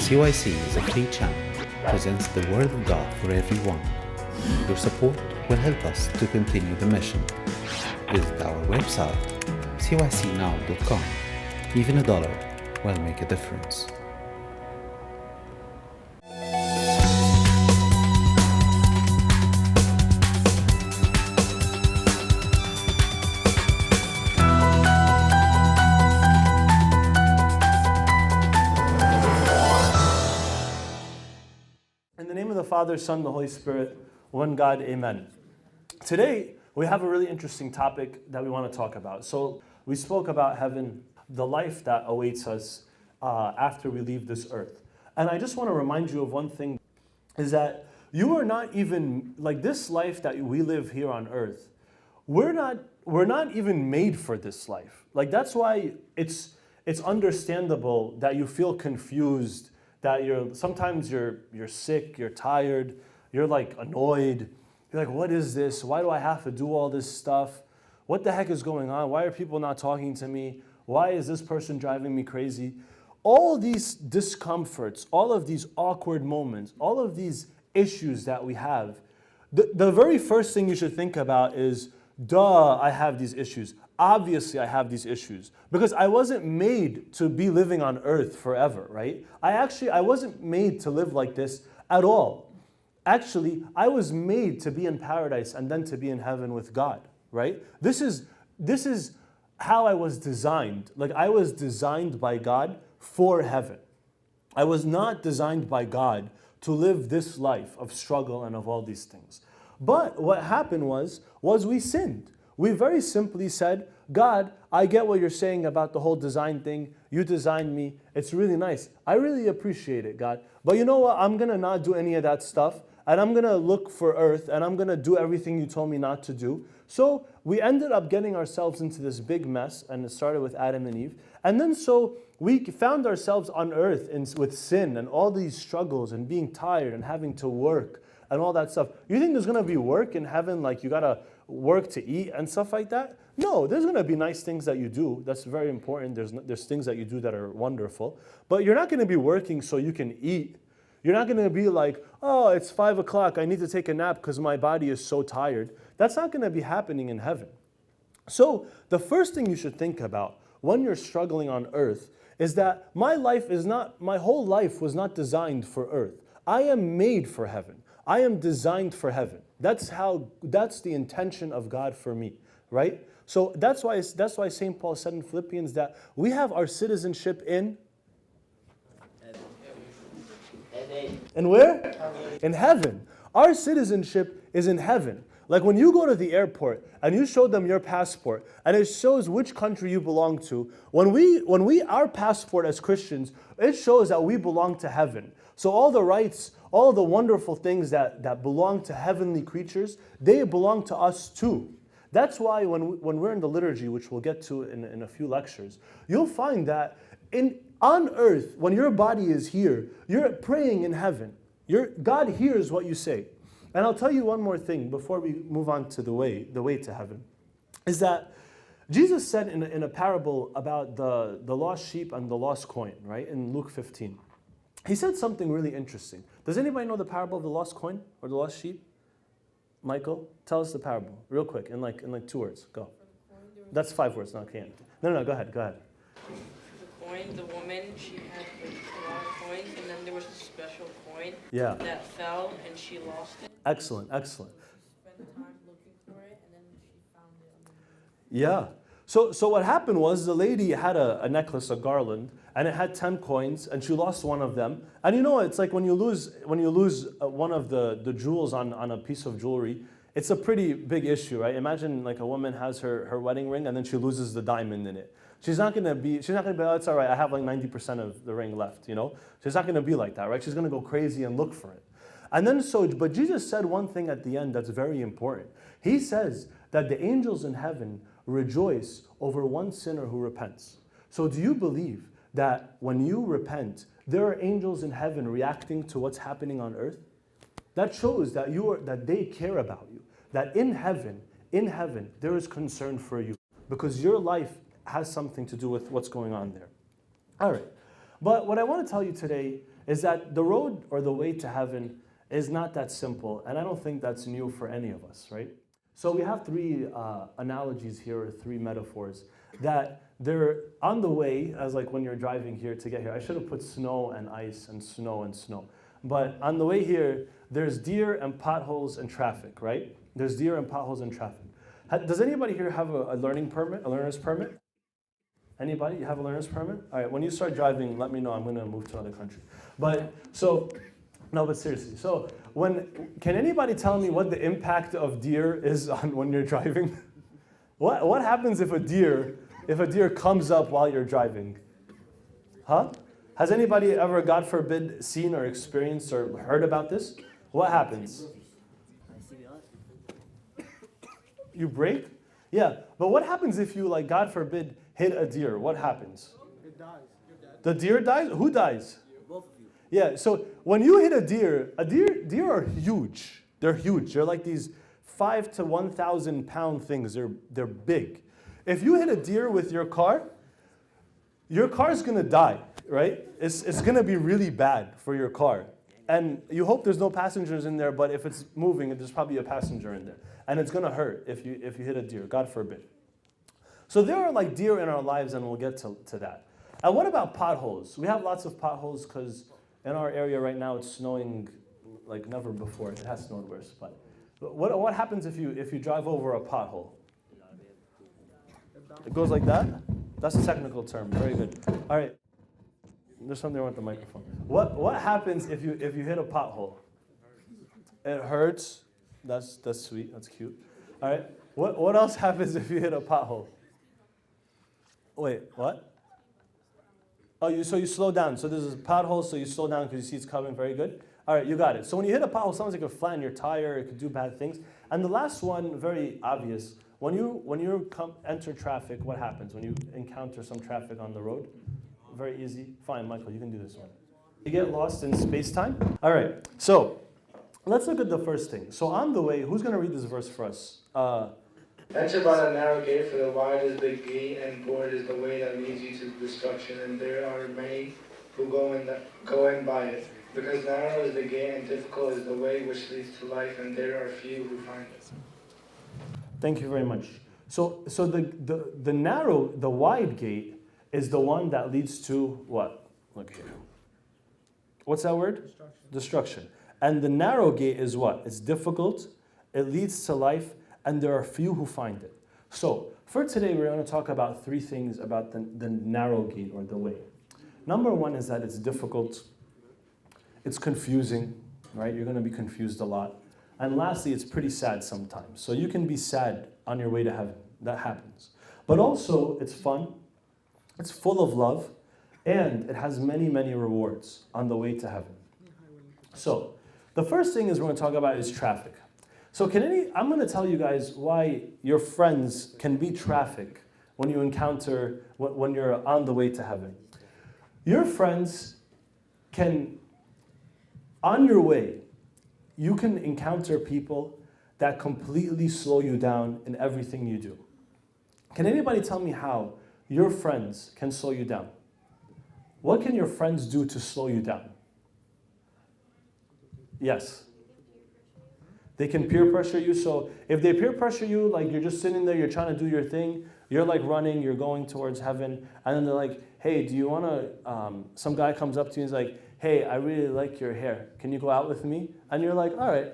CYC is a free channel that presents the Word of God for everyone. Your support will help us to continue the mission. Visit our website, cycnow.com. Even $1 will make a difference. In the name of the Father, Son, and the Holy Spirit, one God, amen. Today, we have a really interesting topic that we want to talk about. So, we spoke about heaven, the life that awaits us after we leave this earth. And I just want to remind you of one thing, is that you are not even, like this life that we live here on earth, we're not even made for this life. Like that's why it's understandable that you feel confused, that sometimes you're sick, you're tired, you're like annoyed. You're like, what is this? Why do I have to do all this stuff? What the heck is going on? Why are people not talking to me? Why is this person driving me crazy? All these discomforts, all of these awkward moments, all of these issues that we have, the very first thing you should think about is, duh, I have these issues. Obviously, I have these issues because I wasn't made to be living on earth forever, right? I wasn't made to live like this at all. Actually, I was made to be in paradise and then to be in heaven with God, right? This is how I was designed. Like I was designed by God for heaven. I was not designed by God to live this life of struggle and of all these things. But what happened was we sinned. We very simply said, God, I get what you're saying about the whole design thing. You designed me. It's really nice. I really appreciate it, God. But you know what? I'm going to not do any of that stuff. And I'm going to look for earth. And I'm going to do everything you told me not to do. So we ended up getting ourselves into this big mess. And it started with Adam and Eve. And then so we found ourselves on earth with sin and all these struggles and being tired and having to work and all that stuff. You think there's going to be work in heaven, like you got to work to eat and stuff like that? No, there's going to be nice things that you do. That's very important. There's things that you do that are wonderful. But you're not going to be working so you can eat. You're not going to be like, oh, it's 5 o'clock. I need to take a nap because my body is so tired. That's not going to be happening in heaven. So the first thing you should think about when you're struggling on earth is that my whole life was not designed for earth. I am made for heaven. I am designed for heaven. That's the intention of God for me, right? So that's why St. Paul said in Philippians that we have our citizenship in heaven. And where? In heaven. Our citizenship is in heaven. Like when you go to the airport and you show them your passport and it shows which country you belong to, our passport as Christians, it shows that we belong to heaven. So all the rights, all the wonderful things that belong to heavenly creatures, they belong to us too. That's why when we're in the liturgy, which we'll get to in a few lectures, you'll find that on earth, when your body is here, you're praying in heaven. God hears what you say. And I'll tell you one more thing before we move on to the way to heaven, is that Jesus said in a parable about the lost sheep and the lost coin, right, in Luke 15. He said something really interesting. Does anybody know the parable of the lost coin or the lost sheep? Michael, tell us the parable real quick in like 2 words. Go. That's 5 words. No, I can't. No, go ahead. The coin, the woman, she had a lot of coins, and then there was a special coin that fell, and she lost it. Excellent. She spent time looking for it, and then she found it. Yeah. So what happened was the lady had a necklace, a garland, and it had 10 coins, and she lost one of them. And you know, it's like when you lose one of the jewels on a piece of jewelry, it's a pretty big issue, right? Imagine like a woman has her wedding ring, and then she loses the diamond in it. She's not gonna be, oh, it's all right, I have like 90% of the ring left, you know? She's not gonna be like that, right? She's gonna go crazy and look for it. And then but Jesus said one thing at the end that's very important. He says that the angels in heaven rejoice over one sinner who repents. So do you believe that when you repent, there are angels in heaven reacting to what's happening on earth? That shows that that they care about you. That in heaven, there is concern for you because your life has something to do with what's going on there. All right. But what I want to tell you today is that the road or the way to heaven is not that simple, and I don't think that's new for any of us, right? So we have three analogies here, or three metaphors, that they're on the way, as like when you're driving here to get here. I should have put snow and ice and snow and snow. But on the way here, there's deer and potholes and traffic, right? There's deer and potholes and traffic. Does anybody here have a learning permit, a learner's permit? Anybody? You have a learner's permit? All right, when you start driving, let me know. I'm going to move to another country. But seriously. So can anybody tell me what the impact of deer is on when you're driving? What happens if a deer comes up while you're driving? Huh? Has anybody ever, God forbid, seen or experienced or heard about this? What happens? You brake? Yeah, but what happens if you, like, God forbid, hit a deer? What happens? It dies. The deer dies? Who dies? Both of you. Yeah, so when you hit a deer are huge. They're huge. They're like these 5 to 1,000 pound things. They're big. If you hit a deer with your car's gonna die, right? It's gonna be really bad for your car. And you hope there's no passengers in there, but if it's moving, there's probably a passenger in there. And it's gonna hurt if you hit a deer, God forbid. So there are like deer in our lives, and we'll get to that. And what about potholes? We have lots of potholes because in our area right now it's snowing like never before. It has snowed worse, but what happens if you drive over a pothole? It goes like that? That's a technical term. Very good. All right. There's something wrong with the microphone. What happens if you hit a pothole? It hurts. That's sweet. That's cute. All right. What else happens if you hit a pothole? Wait, what? Oh, so you slow down. So there's a pothole, so you slow down because you see it's coming. Very good. All right, you got it. So when you hit a pothole, sometimes it could flatten your tire. It could do bad things. And the last one, very obvious. When you enter traffic, what happens when you encounter some traffic on the road? Very easy. Fine, Michael, you can do this one. You get lost in space-time? All right, so let's look at the first thing. So on the way, who's going to read this verse for us? Enter by the narrow gate, for the wide is the gate, and broad is the way that leads you to destruction, and there are many who go in by it. Because narrow is the gate, and difficult is the way which leads to life, and there are few who find it. Thank you very much. So the narrow, the wide gate is the one that leads to what? Look here. What's that word? Destruction. And the narrow gate is what? It's difficult, it leads to life, and there are few who find it. So for today, we're going to talk about three things about the narrow gate or the way. Number one is that it's difficult, it's confusing, right? You're going to be confused a lot. And lastly, it's pretty sad sometimes. So you can be sad on your way to heaven. That happens. But also, it's fun, it's full of love, and it has many, many rewards on the way to heaven. So the first thing is we're going to talk about is traffic. So I'm going to tell you guys why your friends can be traffic when you encounter, when you're on the way to heaven. Your friends can, on your way, you can encounter people that completely slow you down in everything you do. Can anybody tell me how your friends can slow you down? What can your friends do to slow you down? Yes. They can peer pressure you. So if they peer pressure you, like you're just sitting there, you're trying to do your thing, you're like running, you're going towards heaven, and then they're like, hey, do you want to, some guy comes up to you and is like, hey, I really like your hair. Can you go out with me? And you're like, all right,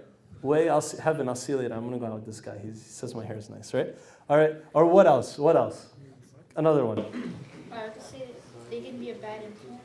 heaven, I'll see you later. I'm going to go out with this guy. He says my hair is nice, right? All right. Or what else? What else? Another one. They can be a bad influence.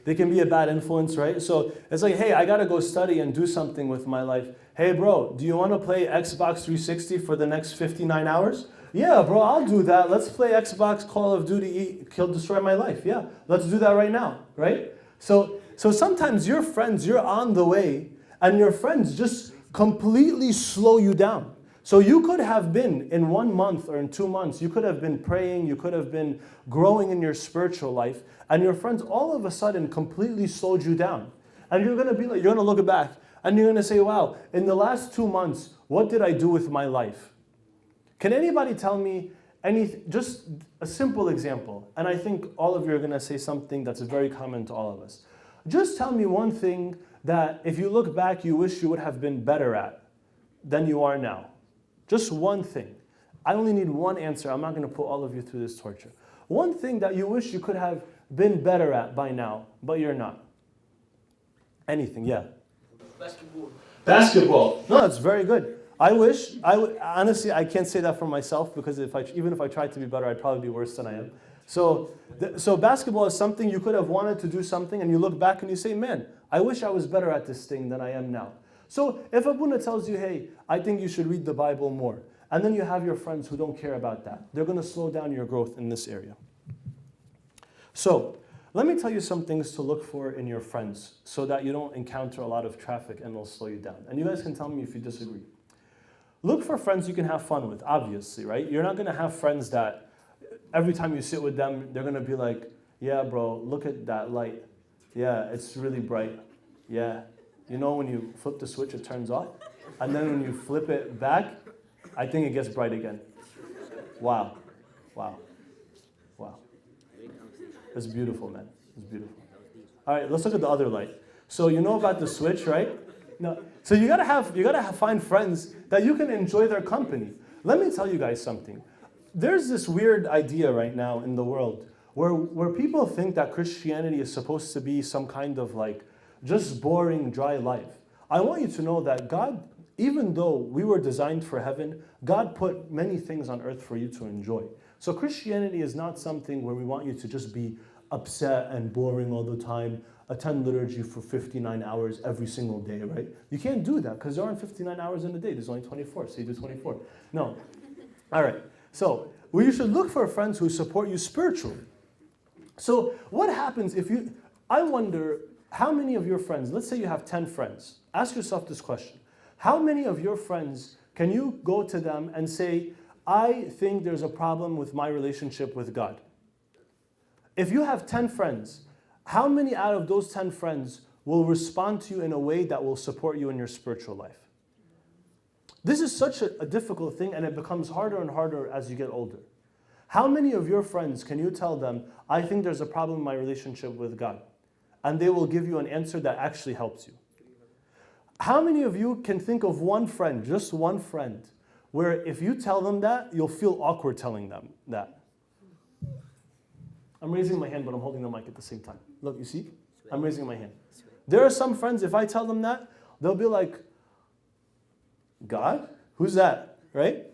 They can be a bad influence, right? So it's like, hey, I got to go study and do something with my life. Hey, bro, do you want to play Xbox 360 for the next 59 hours? Yeah, bro, I'll do that. Let's play Xbox Call of Duty, Destroy My Life. Yeah, let's do that right now, right? So sometimes your friends, you're on the way, and your friends just completely slow you down. So you could have been, in 1 month or in 2 months, you could have been praying, you could have been growing in your spiritual life, and your friends all of a sudden completely slowed you down. And you're going to look back, and you're going to say, wow, in the last 2 months, what did I do with my life? Can anybody tell me just a simple example, and I think all of you are going to say something that's very common to all of us. Just tell me one thing that if you look back, you wish you would have been better at than you are now. Just one thing. I only need one answer. I'm not going to put all of you through this torture. One thing that you wish you could have been better at by now, but you're not. Anything, yeah. Basketball. Basketball. No, that's very good. Honestly, I can't say that for myself because even if I tried to be better, I'd probably be worse than I am. So basketball is something you could have wanted to do something and you look back and you say, man, I wish I was better at this thing than I am now. So if Abuna tells you, hey, I think you should read the Bible more, and then you have your friends who don't care about that, they're going to slow down your growth in this area. So let me tell you some things to look for in your friends so that you don't encounter a lot of traffic and it'll slow you down. And you guys can tell me if you disagree. Look for friends you can have fun with, obviously, right? You're not going to have friends that every time you sit with them, they're going to be like, yeah, bro, look at that light. Yeah, it's really bright. Yeah. You know when you flip the switch, it turns off? And then when you flip it back, I think it gets bright again. Wow. Wow. Wow. It's beautiful, man. It's beautiful. All right, let's look at the other light. So you know about the switch, right? No. So you gotta find friends that you can enjoy their company. Let me tell you guys something. There's this weird idea right now in the world where people think that Christianity is supposed to be some kind of like just boring, dry life. I want you to know that God, even though we were designed for heaven, God put many things on earth for you to enjoy. So Christianity is not something where we want you to just be upset and boring all the time, attend liturgy for 59 hours every single day, right? You can't do that because there aren't 59 hours in a day. There's only 24, so you do 24. No. All right. So you should look for friends who support you spiritually. So what happens if I wonder how many of your friends, let's say you have 10 friends, ask yourself this question. How many of your friends can you go to them and say, I think there's a problem with my relationship with God? If you have 10 friends, how many out of those 10 friends will respond to you in a way that will support you in your spiritual life? This is such a difficult thing, and it becomes harder and harder as you get older. How many of your friends can you tell them, I think there's a problem in my relationship with God? And they will give you an answer that actually helps you. How many of you can think of one friend, just one friend, where if you tell them that, you'll feel awkward telling them that? I'm raising my hand, but I'm holding the mic at the same time. Look, you see? I'm raising my hand. There are some friends, if I tell them that, they'll be like, God? Who's that? Right?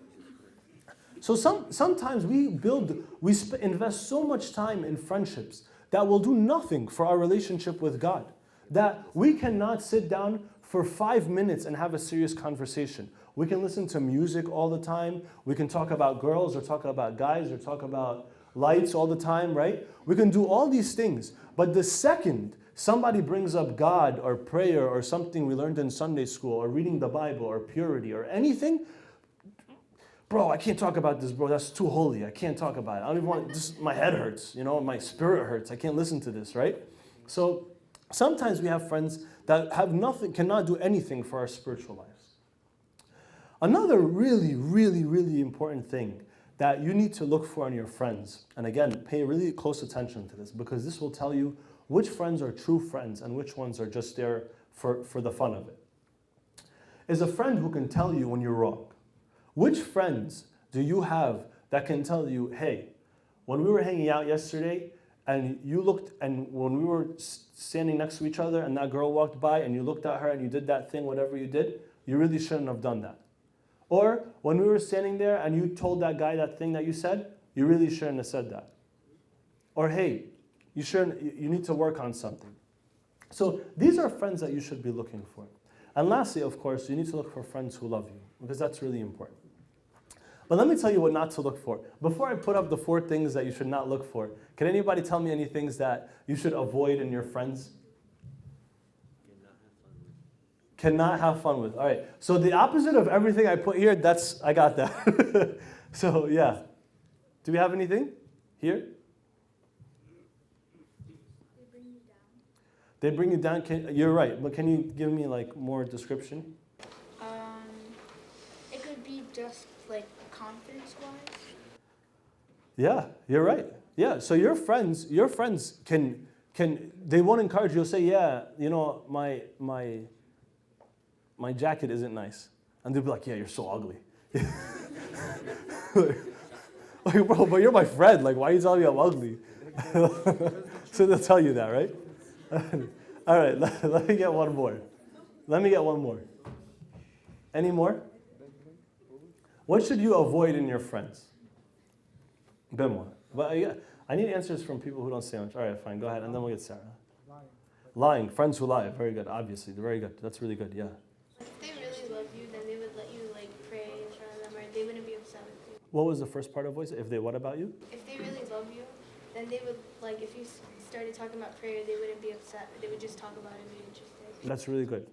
So sometimes we invest so much time in friendships that will do nothing for our relationship with God, that we cannot sit down for 5 minutes and have a serious conversation. We can listen to music all the time. We can talk about girls or talk about guys or talk about lights all the time, right? We can do all these things. But the second somebody brings up God or prayer or something we learned in Sunday school or reading the Bible or purity or anything, bro, I can't talk about this, bro. That's too holy. I can't talk about it. I don't even want, just my head hurts, my spirit hurts. I can't listen to this, right? So sometimes we have friends that have nothing, cannot do anything for our spiritual lives. Another really, really, really important thing that you need to look for in your friends, and again, pay really close attention to this because this will tell you which friends are true friends and which ones are just there for the fun of it, is a friend who can tell you when you're wrong. Which friends do you have that can tell you, hey, when we were hanging out yesterday and you looked, and when we were standing next to each other and that girl walked by and you looked at her and you did that thing, whatever you did, you really shouldn't have done that. Or when we were standing there and you told that guy that thing that you said, you really shouldn't have said that. Or hey, you need to work on something. So these are friends that you should be looking for. And lastly, of course, you need to look for friends who love you because that's really important. But let me tell you what not to look for. Before I put up the 4 things that you should not look for, can anybody tell me any things that you should avoid in your friends? Cannot have fun with. All right. So the opposite of everything I put here, I got that. So yeah. Do we have anything here? They bring you down. You're right, but can you give me like more description? It could be just like confidence-wise. Yeah, you're right. Yeah, so your friends can they won't encourage you. They'll say, yeah, you know, my jacket isn't nice. And they'll be like, yeah, you're so ugly. Like, bro, but you're my friend. Like, why are you telling me I'm ugly? So they'll tell you that, right? All right, let me get one more. Any more? What should you avoid in your friends? Bimwa. But I need answers from people who don't say much. All right, fine, go ahead, and then we'll get Sarah. Lying. Friends who lie. Very good, obviously. They're very good. That's really good, yeah. If they really love you, then they would let you like pray in front of them, or they wouldn't be upset with you. What was the first part of voice? If they what about you? If they really love you, then they would, like, if you started talking about prayer, they wouldn't be upset. They would just talk about it and be interested. That's really good.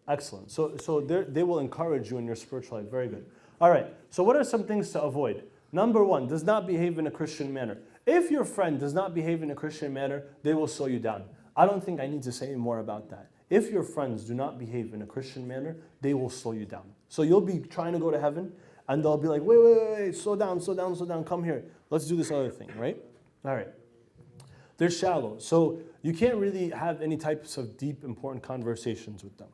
Excellent. So they will encourage you in your spiritual life. Very good. All right. So what are some things to avoid? Number one, does not behave in a Christian manner. If your friend does not behave in a Christian manner, they will slow you down. I don't think I need to say any more about that. If your friends do not behave in a Christian manner, they will slow you down. So you'll be trying to go to heaven, and they'll be like, wait, slow down, come here. Let's do this other thing, right? All right. They're shallow. So you can't really have any types of deep, important conversations with them.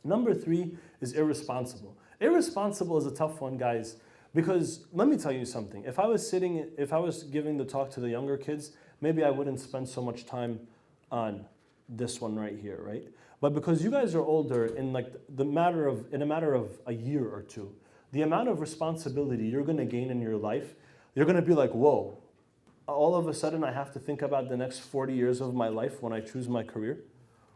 Number three is irresponsible. Irresponsible is a tough one, guys, because let me tell you something. If I was giving the talk to the younger kids, maybe I wouldn't spend so much time on this one right here, right? But because you guys are older, in a matter of a year or two, the amount of responsibility you're going to gain in your life, you're going to be like, whoa, all of a sudden I have to think about the next 40 years of my life when I choose my career.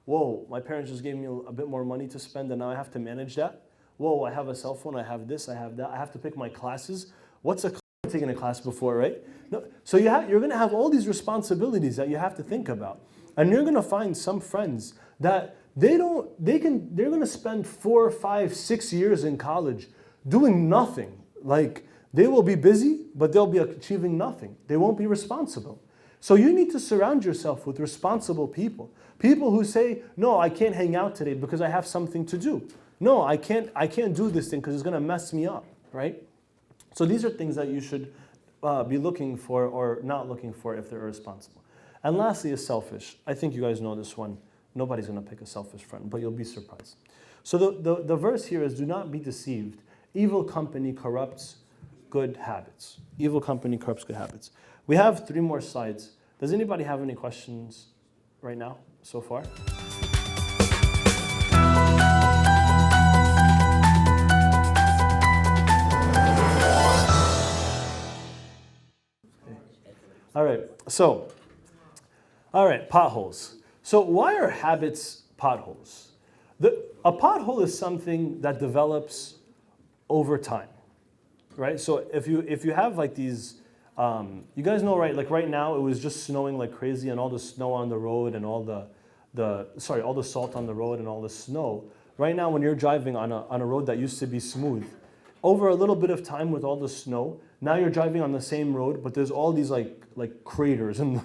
Whoa, my parents just gave me a bit more money to spend and now I have to manage that. Whoa, I have a cell phone, I have this, I have that. I have to pick my classes. What's taken a class before, right? No, so you're going to have all these responsibilities that you have to think about. And you're going to find some friends that they're going to spend 4, 5, 6 years in college doing nothing. Like, they will be busy, but they'll be achieving nothing. They won't be responsible. So you need to surround yourself with responsible people. People who say, no, I can't hang out today because I have something to do. No, I can't do this thing because it's going to mess me up, right? So these are things that you should be looking for or not looking for if they're irresponsible. And lastly is selfish. I think you guys know this one. Nobody's going to pick a selfish friend, but you'll be surprised. So the verse here is, do not be deceived. Evil company corrupts good habits. Evil company corrupts good habits. We have 3 more slides. Does anybody have any questions right now, so far? All right, potholes. So why are habits potholes? A pothole is something that develops over time, right? So if you have like these, you guys know, right? Like right now, it was just snowing like crazy, and all the snow on the road, and all the salt on the road, and all the snow. Right now, when you're driving on a road that used to be smooth, over a little bit of time with all the snow, now you're driving on the same road, but there's all these like craters in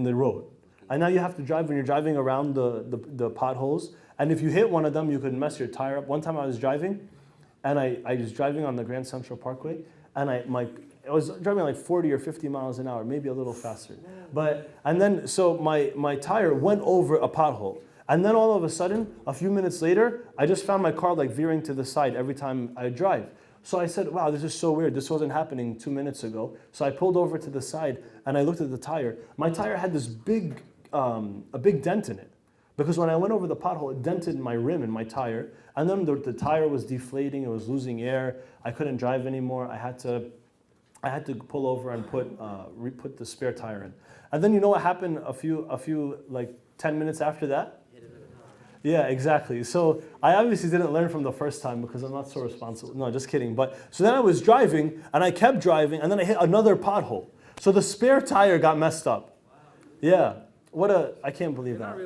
the road. And now you have to drive when you're driving around the potholes. And if you hit one of them, you could mess your tire up. One time I was driving, and I was driving on the Grand Central Parkway, and I was driving like 40 or 50 miles an hour, maybe a little faster. So my tire went over a pothole. And then all of a sudden, a few minutes later, I just found my car like veering to the side every time I drive. So I said, wow, this is so weird. This wasn't happening 2 minutes ago. So I pulled over to the side and I looked at the tire. My tire had this a big dent in it. Because when I went over the pothole, it dented my rim in my tire. And then the tire was deflating, it was losing air. I couldn't drive anymore. I had to pull over and put the spare tire in. And then you know what happened a few like 10 minutes after that? Yeah, exactly. So I obviously didn't learn from the first time because I'm not so responsible. No, just kidding. So then I was driving, and I kept driving, and then I hit another pothole. So the spare tire got messed up. Yeah. I can't believe that.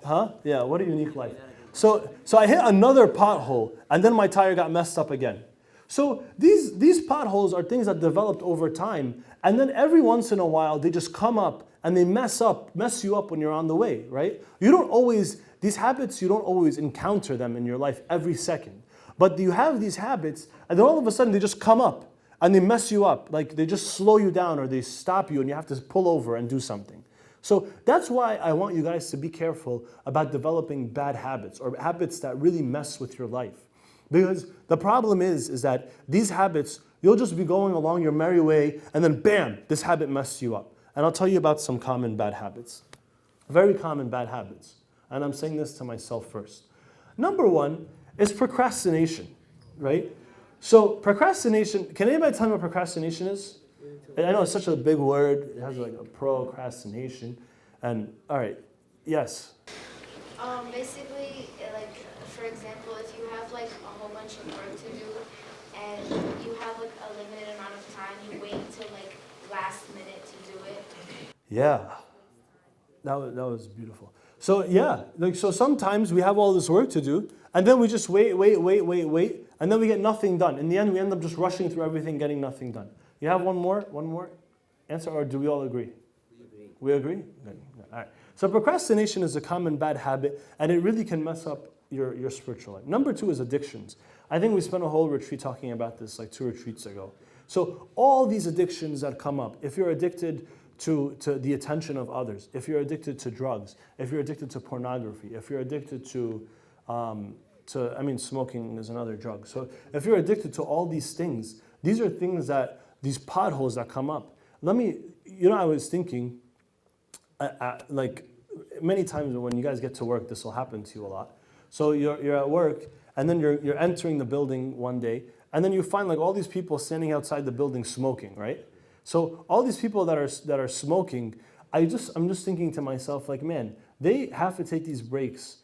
Huh? Yeah, what a unique life. So I hit another pothole, and then my tire got messed up again. So these potholes are things that developed over time, and then every once in a while, they just come up, and they mess you up when you're on the way, right? These habits, you don't always encounter them in your life every second. But you have these habits, and then all of a sudden they just come up. and they mess you up. Like they just slow you down or they stop you and you have to pull over and do something. So that's why I want you guys to be careful about developing bad habits or habits that really mess with your life. Because the problem is that these habits, you'll just be going along your merry way and then bam, this habit messed you up. And I'll tell you about some common bad habits. Very common bad habits. And I'm saying this to myself first. Number one is procrastination, right? So procrastination, can anybody tell me what procrastination is? I know it's such a big word. It has like a procrastination. And all right, yes. Basically, like for example, if you have like a whole bunch of work to do, and you have like a limited amount of time, you wait till like last minute to do it. Yeah, that was beautiful. So yeah, like so sometimes we have all this work to do, and then we just wait, and then we get nothing done. In the end, we end up just rushing through everything, getting nothing done. You have one more answer, or do we all agree? We agree? Good. All right. So procrastination is a common bad habit, and it really can mess up your spiritual life. Number two is addictions. I think we spent a whole retreat talking about this like 2 retreats ago. So all these addictions that come up, if you're addicted to the attention of others, if you're addicted to drugs, if you're addicted to pornography, if you're addicted to smoking is another drug. So if you're addicted to all these things, these are things that, these potholes that come up. I was thinking, like many times when you guys get to work, this will happen to you a lot. So you're at work, and then you're entering the building one day, and then you find like all these people standing outside the building smoking, right? So all these people that are smoking, I'm just thinking to myself, like, man, they have to take these breaks,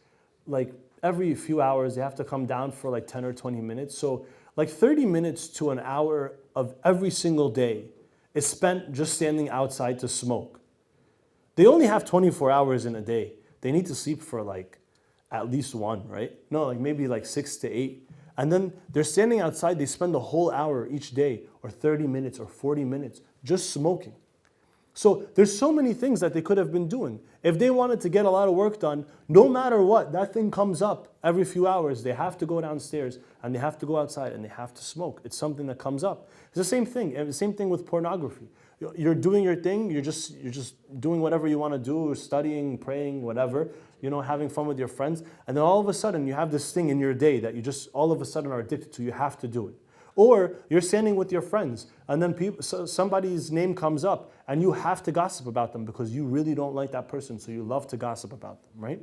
like every few hours. They have to come down for like 10 or 20 minutes. So like 30 minutes to an hour of every single day is spent just standing outside to smoke. They only have 24 hours in a day. They need to sleep for like at least 1, right? No, like maybe like 6 to 8. And then they're standing outside, they spend a whole hour each day, or 30 minutes, or 40 minutes, just smoking. So there's so many things that they could have been doing. If they wanted to get a lot of work done, no matter what, that thing comes up every few hours. They have to go downstairs, and they have to go outside, and they have to smoke. It's something that comes up. It's the same thing. And the same thing with pornography. You're doing your thing. You're just doing whatever you want to do, studying, praying, whatever. Having fun with your friends. And then all of a sudden, you have this thing in your day that you just all of a sudden are addicted to. You have to do it. Or you're standing with your friends, and then somebody's name comes up, and you have to gossip about them because you really don't like that person, so you love to gossip about them, right?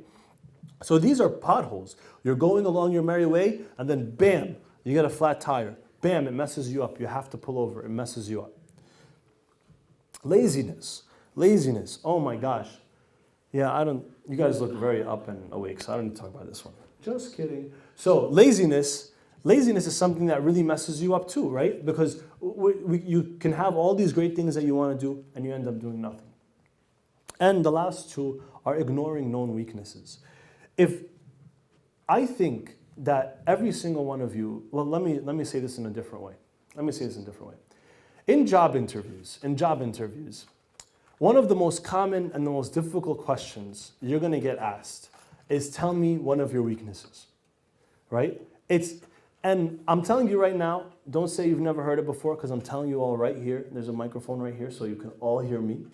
So these are potholes. You're going along your merry way, and then bam, you get a flat tire. Bam, it messes you up. You have to pull over. It messes you up. Laziness. Oh my gosh. Yeah, you guys look very up and awake, so I don't need to talk about this one. Just kidding. So laziness is something that really messes you up too, right? Because you can have all these great things that you want to do, and you end up doing nothing. And the last two are ignoring known weaknesses. I think that every single one of you, well, let me say this in a different way. In job interviews, one of the most common and the most difficult questions you're going to get asked is, tell me one of your weaknesses, right? And I'm telling you right now, don't say you've never heard it before, because I'm telling you all right here. There's a microphone right here so you can all hear me.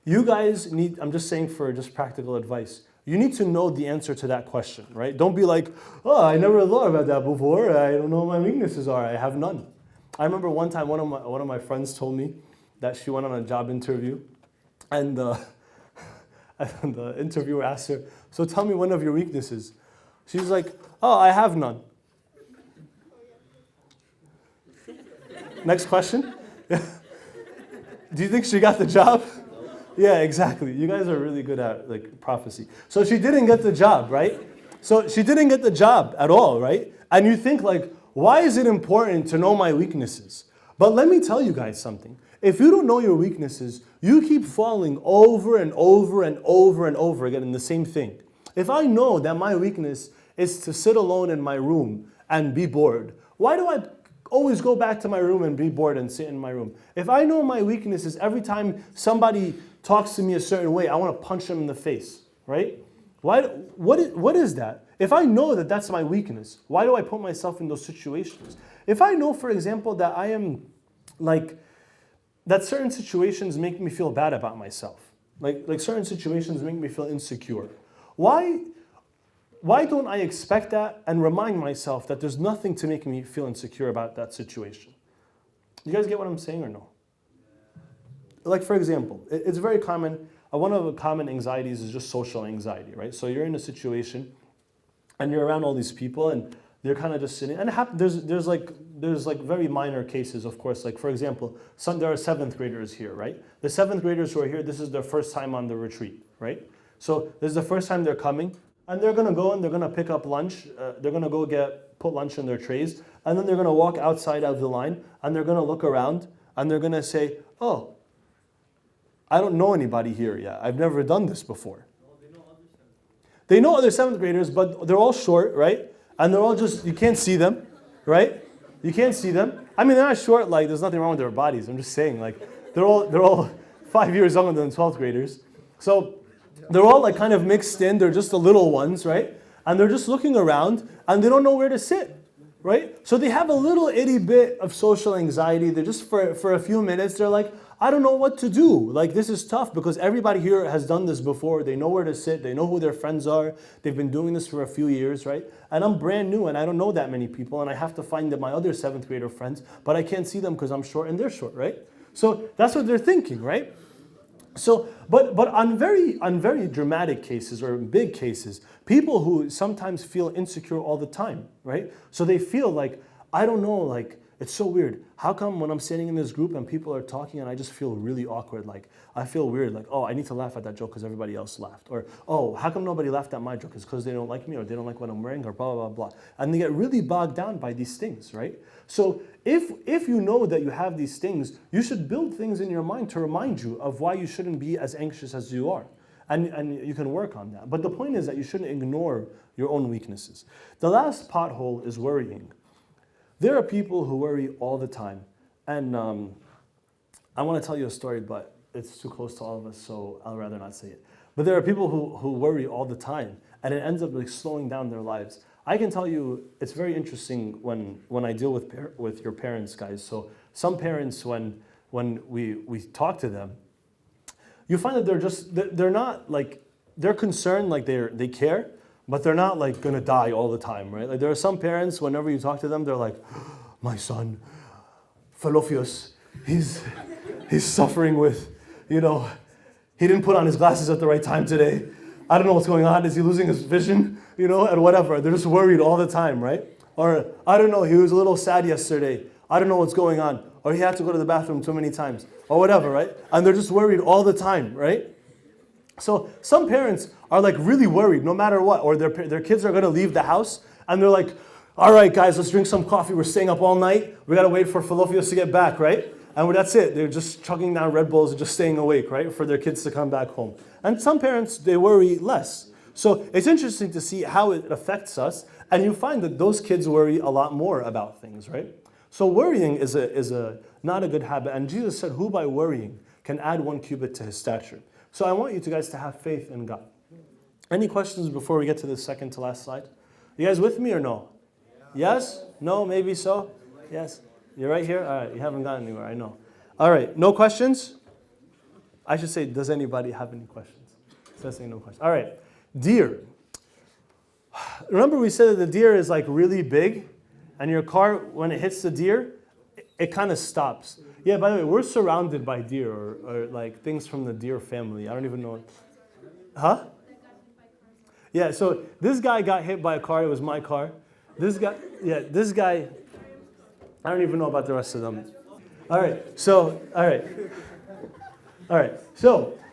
You guys need, I'm just saying for just practical advice, you need to know the answer to that question, right? Don't be like, oh, I never thought about that before. I don't know what my weaknesses are. I have none. I remember one time one of my friends told me that she went on a job interview, and the interviewer asked her, so tell me one of your weaknesses. She's like, oh, I have none. Next question. Do you think she got the job? Yeah, exactly. You guys are really good at like prophecy. So she didn't get the job, right? So she didn't get the job at all, right? And you think like, why is it important to know my weaknesses? But let me tell you guys something. If you don't know your weaknesses, you keep falling over and over and over and over again in the same thing. If I know that my weakness is to sit alone in my room and be bored, why do I always go back to my room and be bored and sit in my room? If I know my weakness is every time somebody talks to me a certain way, I want to punch them in the face, right? What is that? If I know that that's my weakness, why do I put myself in those situations? If I know, for example, that I am like that certain situations make me feel bad about myself. Like certain situations make me feel insecure. Why don't I expect that and remind myself that there's nothing to make me feel insecure about that situation? You guys get what I'm saying or no? Like for example, it's very common, one of the common anxieties is just social anxiety, right? So you're in a situation and you're around all these people and they're kind of just sitting, and there's like very minor cases, of course. Like for example, there are 7th graders here, right? The 7th graders who are here, this is their first time on the retreat, right? So this is the first time they're coming, and they're gonna go and they're gonna pick up lunch. They're gonna go put lunch in their trays, and then they're gonna walk outside of the line, and they're gonna look around, and they're gonna say, "Oh, I don't know anybody here yet. I've never done this before." They know other 7th graders, but they're all short, right? And they're all you can't see them, right? You can't see them. I mean, they're not short, like there's nothing wrong with their bodies. I'm just saying, like they're all 5 years younger than 12th graders. So they're all like kind of mixed in. They're just the little ones, right? And they're just looking around and they don't know where to sit, right? So they have a little itty bit of social anxiety. They're just for a few minutes, they're like, I don't know what to do. Like this is tough because everybody here has done this before. They know where to sit. They know who their friends are. They've been doing this for a few years, right? And I'm brand new and I don't know that many people and I have to find my other 7th grader friends, but I can't see them because I'm short and they're short, right? So that's what they're thinking, right? So, but on very dramatic cases or big cases, people who sometimes feel insecure all the time, right? So they feel like, I don't know, like, it's so weird. How come when I'm sitting in this group and people are talking and I just feel really awkward, like I feel weird, like, oh, I need to laugh at that joke because everybody else laughed. Or, oh, how come nobody laughed at my joke? It's because they don't like me or they don't like what I'm wearing or blah, blah, blah, blah. And they get really bogged down by these things, right? So if you know that you have these things, you should build things in your mind to remind you of why you shouldn't be as anxious as you are. And you can work on that. But the point is that you shouldn't ignore your own weaknesses. The last pothole is worrying. There are people who worry all the time. And I want to tell you a story, but it's too close to all of us, so I'll rather not say it. But there are people who worry all the time, and it ends up like slowing down their lives. I can tell you, it's very interesting when I deal with your parents, guys. So some parents, when we talk to them, you find that they're not like, they're concerned, like they care, but they're not like gonna die all the time, right? Like there are some parents, whenever you talk to them, they're like, my son, Philofios, he's suffering with, he didn't put on his glasses at the right time today. I don't know what's going on. Is he losing his vision? And whatever. They're just worried all the time, right? Or I don't know, he was a little sad yesterday. I don't know what's going on. Or he had to go to the bathroom too many times. Or whatever, right? And they're just worried all the time, right? So some parents are like really worried no matter what, or their kids are gonna leave the house and they're like, all right guys, let's drink some coffee, we're staying up all night, we gotta wait for Philofios to get back, right? And that's it, they're just chugging down Red Bulls and just staying awake, right? For their kids to come back home. And some parents, they worry less. So it's interesting to see how it affects us, and you find that those kids worry a lot more about things, right? So worrying is not a good habit, and Jesus said, who by worrying can add 1 cubit to his stature? So I want you guys to have faith in God. Any questions before we get to the second to last slide? You guys with me or no? Yes? No? Maybe so? Yes? You're right here? All right, you haven't gone anywhere, I know. All right, no questions? I should say, does anybody have any questions? Says saying no questions. All right, deer. Remember we said that the deer is like really big, and your car, when it hits the deer, it kind of stops. Yeah, by the way, we're surrounded by deer or like things from the deer family. I don't even know. Huh? Yeah, so this guy got hit by a car. It was my car. This guy, I don't even know about the rest of them. All right, so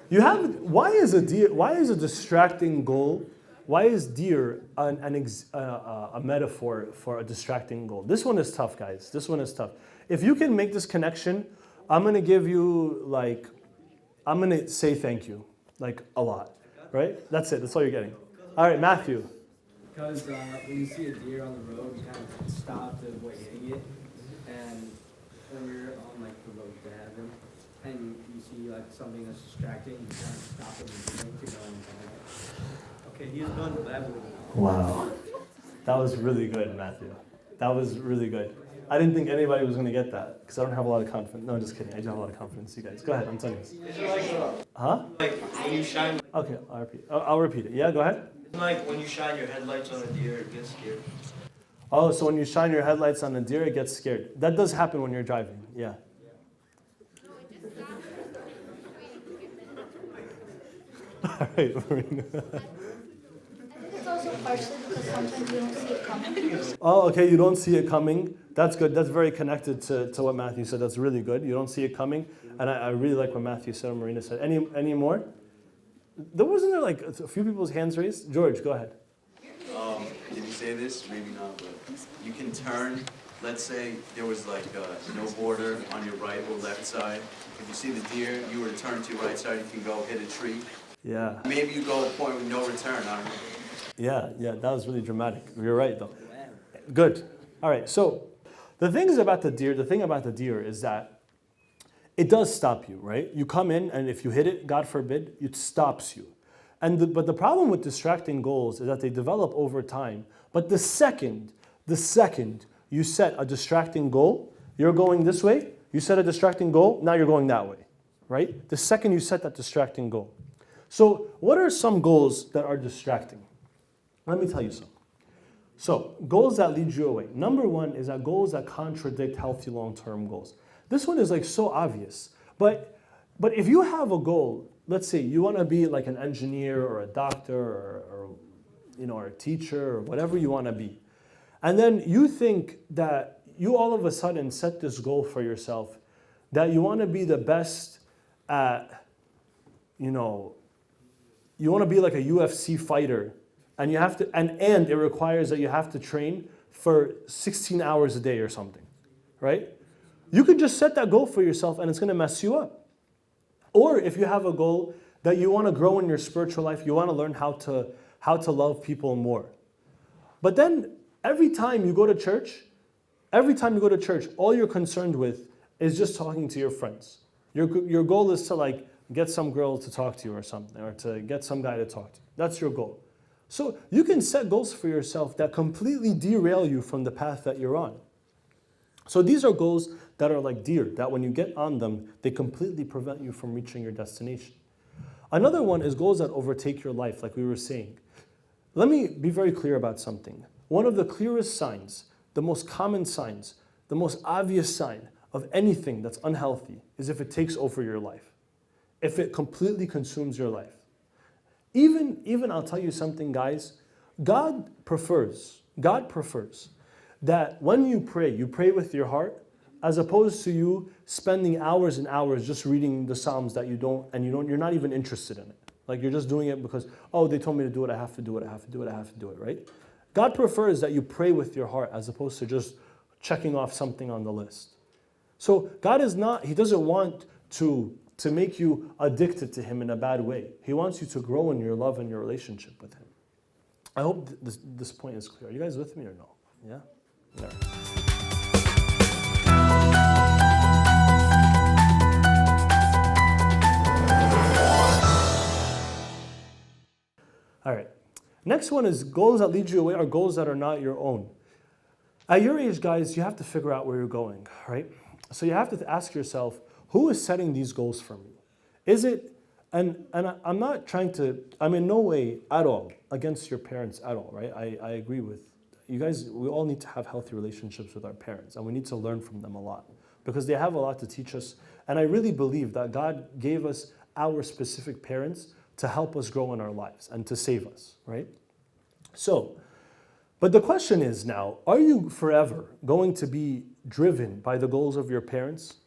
you have, why is a distracting goal? Why is deer a metaphor for a distracting goal? This one is tough, guys. This one is tough. If you can make this connection, I'm going to give you, like, I'm going to say thank you, like, a lot, right? That's it. That's all you're getting. All right, Matthew. Because when you see a deer on the road, you kind of stop to avoid hitting it. And when you're on, like, the road to heaven, and you see, like, something that's distracting, you kind of stop it and keep going. Okay, he's done that. Wow. That was really good, Matthew. That was really good. I didn't think anybody was going to get that because I don't have a lot of confidence. No, just kidding. I do have a lot of confidence, you guys. Go ahead, Antonio. Is it like, Huh? like when you shine, Okay, I'll repeat it. Yeah, go ahead. like when you shine your headlights on a deer, it gets scared. Oh, so when you shine your headlights on a deer, it gets scared. That does happen when you're driving. Yeah. All right, Marina. It's also partially because sometimes you don't see it coming. Oh, okay, you don't see it coming. That's good. That's very connected to what Matthew said. That's really good. You don't see it coming. And I really like what Matthew said and Marina said. Any more? Wasn't there like a few people's hands raised? George, go ahead. Did you say this? Maybe not, but you can turn. Let's say there was like no border on your right or left side. If you see the deer, you were to turn to your right side, you can go hit a tree. Yeah. Maybe you go a point with no return. I don't know. Yeah, that was really dramatic. You're right, though. Good. All right, so the thing about the deer is that it does stop you, right? You come in, and if you hit it, God forbid, it stops you. But the problem with distracting goals is that they develop over time. But the second you set a distracting goal, you're going this way. You set a distracting goal, now you're going that way, right? The second you set that distracting goal. So what are some goals that are distracting? Let me tell you some. So goals that lead you away. Number one is that goals that contradict healthy long-term goals. This one is like so obvious. But if you have a goal, let's say you want to be like an engineer or a doctor or a teacher or whatever you want to be. And then you think that you all of a sudden set this goal for yourself that you want to be the best at, you want to be like a UFC fighter, and you have to, and it requires that you have to train for 16 hours a day or something, right? You could just set that goal for yourself and it's going to mess you up. Or if you have a goal that you want to grow in your spiritual life, you want to learn how to love people more. But then every time you go to church, all you're concerned with is just talking to your friends. Your goal is to like get some girl to talk to you or something, or to get some guy to talk to you. That's your goal. So you can set goals for yourself that completely derail you from the path that you're on. So these are goals that are like deer, that when you get on them, they completely prevent you from reaching your destination. Another one is goals that overtake your life, like we were saying. Let me be very clear about something. One of the clearest signs, the most common signs, the most obvious sign of anything that's unhealthy is if it takes over your life. If it completely consumes your life. Even I'll tell you something, guys, God prefers that when you pray with your heart, as opposed to you spending hours and hours just reading the Psalms that you're not even interested in it. Like you're just doing it because, oh, they told me to do it, I have to do it, right? God prefers that you pray with your heart as opposed to just checking off something on the list. So God He doesn't want to make you addicted to Him in a bad way. He wants you to grow in your love and your relationship with Him. I hope this point is clear. Are you guys with me or no? Yeah? There. All right. Next one is goals that lead you away are goals that are not your own. At your age, guys, you have to figure out where you're going, right? So you have to ask yourself, who is setting these goals for me? Is it, and I'm not trying to, I'm in no way at all against your parents at all, right? I agree with you guys. We all need to have healthy relationships with our parents, and we need to learn from them a lot because they have a lot to teach us. And I really believe that God gave us our specific parents to help us grow in our lives and to save us, right? So, but the question is now, are you forever going to be driven by the goals of your parents?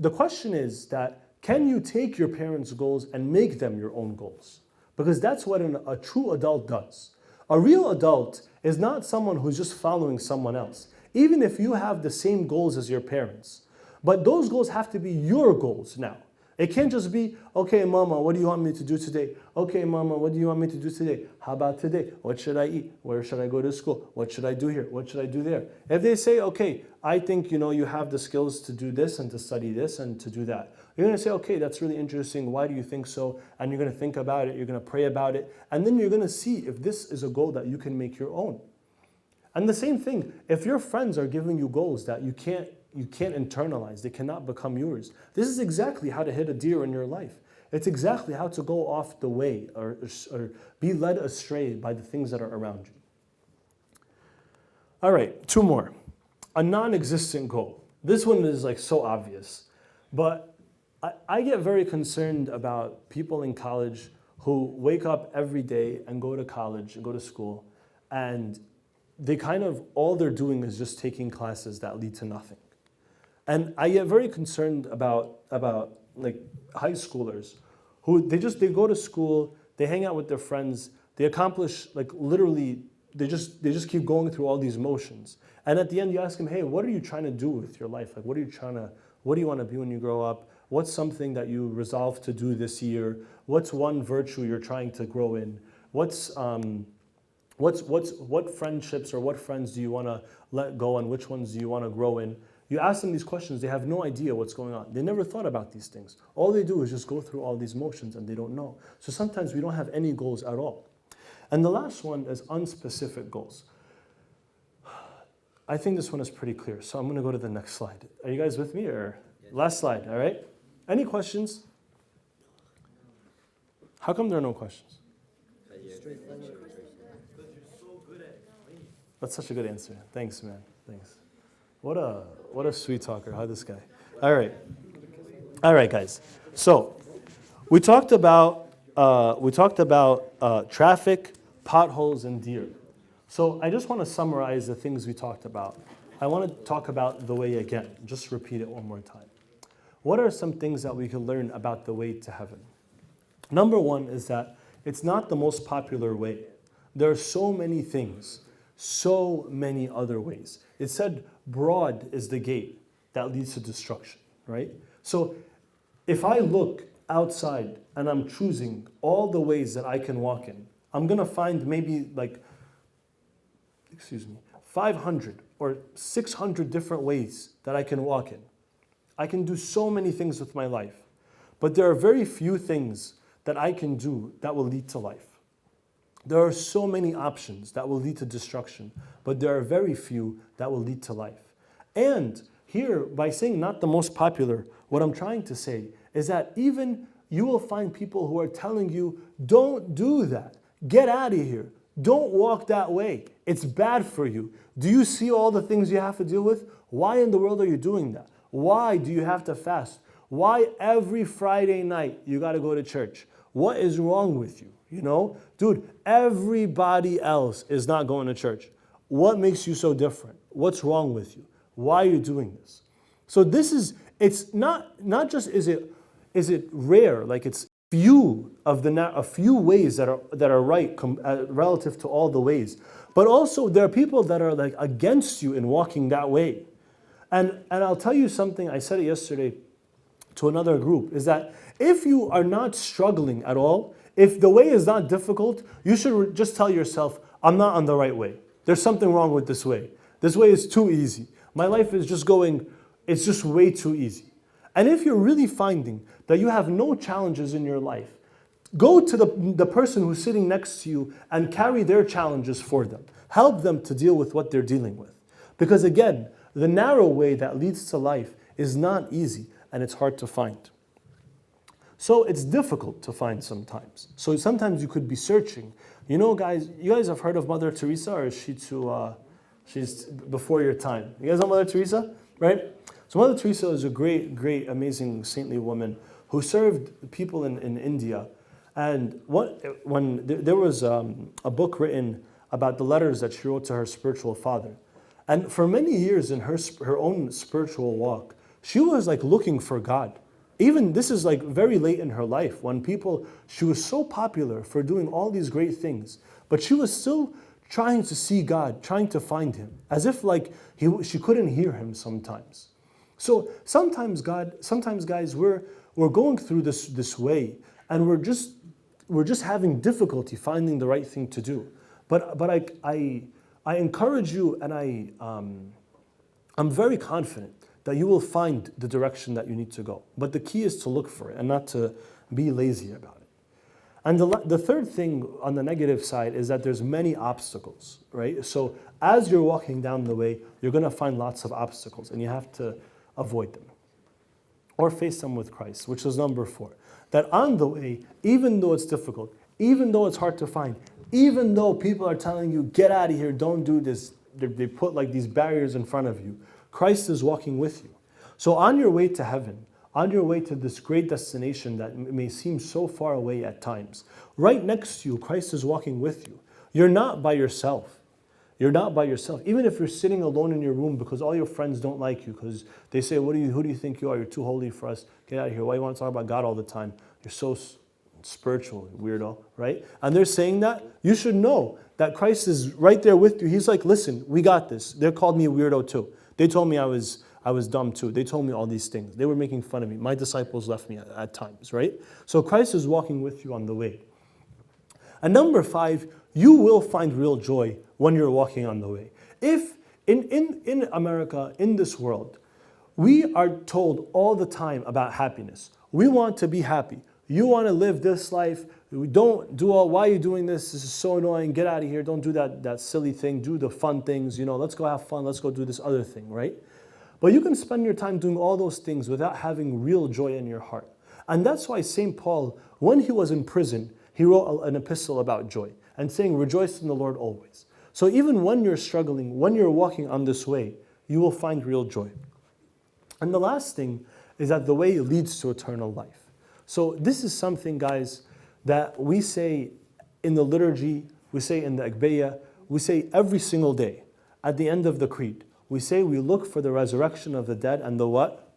The question is that, can you take your parents' goals and make them your own goals? Because that's what a true adult does. A real adult is not someone who's just following someone else, even if you have the same goals as your parents. But those goals have to be your goals now. It can't just be, okay, mama, what do you want me to do today? Okay, mama, what do you want me to do today? How about today? What should I eat? Where should I go to school? What should I do here? What should I do there? If they say, okay, I think you have the skills to do this and to study this and to do that. You're going to say, okay, that's really interesting. Why do you think so? And you're going to think about it. You're going to pray about it. And then you're going to see if this is a goal that you can make your own. And the same thing, if your friends are giving you goals that you can't internalize, they cannot become yours. This is exactly how to hit a deer in your life. It's exactly how to go off the way or be led astray by the things that are around you. All right, 2 more. A non-existent goal. This one is like so obvious, but I get very concerned about people in college who wake up every day and go to college and go to school, and they kind of, all they're doing is just taking classes that lead to nothing. And I get very concerned about like high schoolers who they go to school, they hang out with their friends, they accomplish like literally, they just keep going through all these motions. And at the end you ask them, hey, what are you trying to do with your life? Like what do you want to be when you grow up? What's something that you resolve to do this year? What's one virtue you're trying to grow in? What friendships or what friends do you want to let go and which ones do you want to grow in? You ask them these questions, they have no idea what's going on. They never thought about these things. All they do is just go through all these motions and they don't know. So sometimes we don't have any goals at all. And the last one is unspecific goals. I think this one is pretty clear, so I'm going to go to the next slide. Are you guys with me? Or last slide, all right? Any questions? How come there are no questions? That's such a good answer. Thanks, man. Thanks. What a sweet talker. How this guy? All right, guys. So we talked about traffic, potholes, and deer. So I just want to summarize the things we talked about. I want to talk about the way again. Just repeat it one more time. What are some things that we can learn about the way to heaven? Number 1 is that it's not the most popular way. There are so many things, so many other ways. It said broad is the gate that leads to destruction, right? So if I look outside and I'm choosing all the ways that I can walk in, I'm going to find maybe like, 500 or 600 different ways that I can walk in. I can do so many things with my life, but there are very few things that I can do that will lead to life. There are so many options that will lead to destruction, but there are very few that will lead to life. And here, by saying not the most popular, what I'm trying to say is that even you will find people who are telling you, don't do that, get out of here, don't walk that way, it's bad for you. Do you see all the things you have to deal with? Why in the world are you doing that? Why do you have to fast? Why every Friday night you got to go to church? What is wrong with you? You know, dude, everybody else is not going to church. What makes you so different? What's wrong with you? Why are you doing this? So this is, it's not just is it rare, like it's a few ways that are right relative to all the ways, but also there are people that are like against you in walking that way. And I'll tell you something, I said it yesterday to another group, is that if you are not struggling at all, if the way is not difficult, you should just tell yourself, I'm not on the right way. There's something wrong with this way. This way is too easy. My life is just going, it's just way too easy. And if you're really finding that you have no challenges in your life, go to the person who's sitting next to you and carry their challenges for them. Help them to deal with what they're dealing with. Because again, the narrow way that leads to life is not easy and it's hard to find. So it's difficult to find sometimes. So sometimes you could be searching. You know, guys, you guys have heard of Mother Teresa, or is she too, she's before your time? You guys know Mother Teresa, right? So Mother Teresa is a great, great, amazing saintly woman who served people in India. And when there was a book written about the letters that she wrote to her spiritual father. And for many years in her own spiritual walk, she was like looking for God. Even this is like very late in her life when she was so popular for doing all these great things, but she was still trying to see God, trying to find Him, as if like she couldn't hear Him sometimes. So sometimes guys, we're going through this way, and we're just having difficulty finding the right thing to do. But I encourage you, and I'm very confident that you will find the direction that you need to go. But the key is to look for it and not to be lazy about it. And the third thing on the negative side is that there's many obstacles, right? So as you're walking down the way, you're going to find lots of obstacles, and you have to avoid them or face them with Christ, which is number 4. That on the way, even though it's difficult, even though it's hard to find, even though people are telling you, get out of here, don't do this, they put like these barriers in front of you, Christ is walking with you. So on your way to heaven, on your way to this great destination that may seem so far away at times, right next to you, Christ is walking with you. You're not by yourself. You're not by yourself. Even if you're sitting alone in your room because all your friends don't like you, because they say, who do you think you are? You're too holy for us. Get out of here. Why do you want to talk about God all the time? You're so spiritual, weirdo, right? And they're saying that. You should know that Christ is right there with you. He's like, listen, we got this. They called me a weirdo too. They told me I was dumb too. They told me all these things. They were making fun of me. My disciples left me at times, right? So Christ is walking with you on the way. And number 5, you will find real joy when you're walking on the way. If in America, in this world, we are told all the time about happiness. We want to be happy. You want to live this life. Why are you doing this? This is so annoying. Get out of here. Don't do that silly thing. Do the fun things. Let's go have fun. Let's go do this other thing, right? But you can spend your time doing all those things without having real joy in your heart. And that's why St. Paul, when he was in prison, he wrote an epistle about joy and saying, rejoice in the Lord always. So even when you're struggling, when you're walking on this way, you will find real joy. And the last thing is that the way leads to eternal life. So this is something, guys, that we say in the liturgy, we say in the Agbeya, we say every single day at the end of the creed. We say we look for the resurrection of the dead and the what?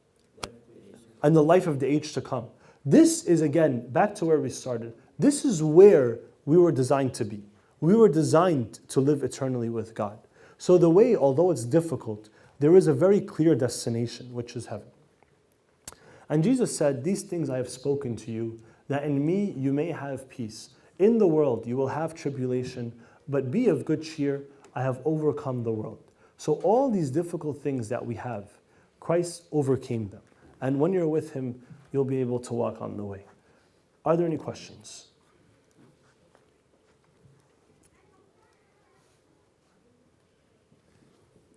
And the life of the age to come. This is, again, back to where we started. This is where we were designed to be. We were designed to live eternally with God. So the way, although it's difficult, there is a very clear destination, which is heaven. And Jesus said, these things I have spoken to you, that in me you may have peace. In the world you will have tribulation, but be of good cheer, I have overcome the world. So all these difficult things that we have, Christ overcame them. And when you're with him, you'll be able to walk on the way. Are there any questions?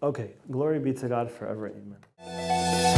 Okay, glory be to God forever, amen.